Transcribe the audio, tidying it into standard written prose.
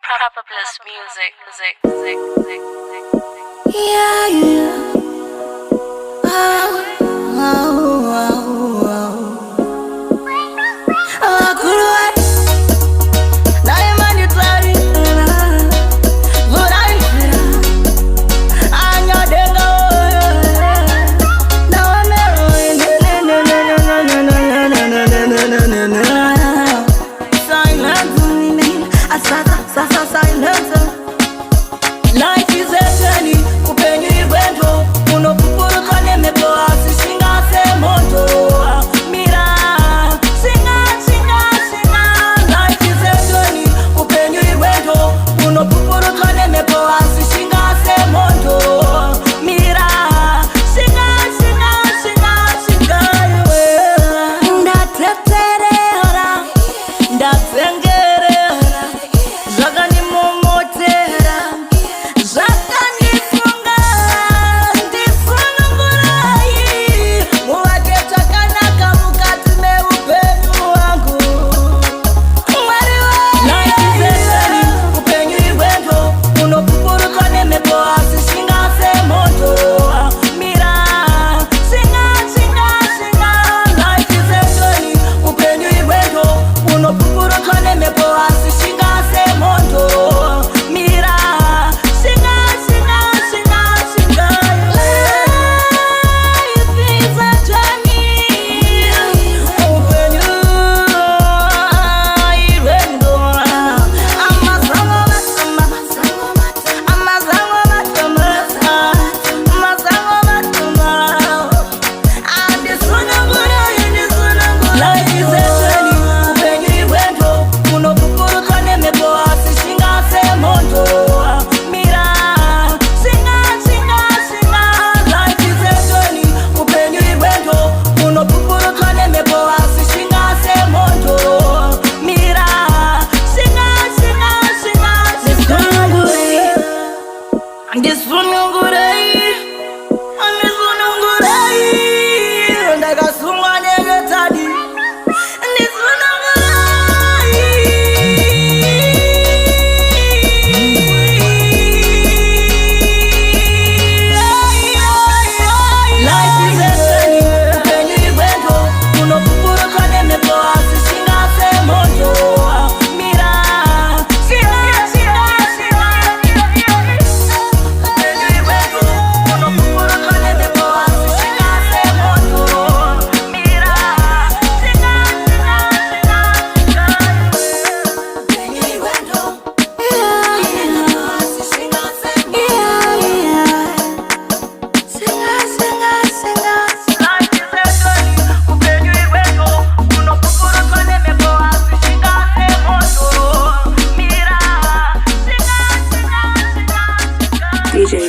Proper Bliss music. Yeah, yeah. Life is a journey, upenyu ibwendo, unopupurutwa nemepo asi singase moto. Mira, singa. Life is a journey, upenyu ibwendo, unopupurutwa nemepo asi singase moto. Mira, singa. Ndateterera, ndatsengerera, zvakani momotera. DJ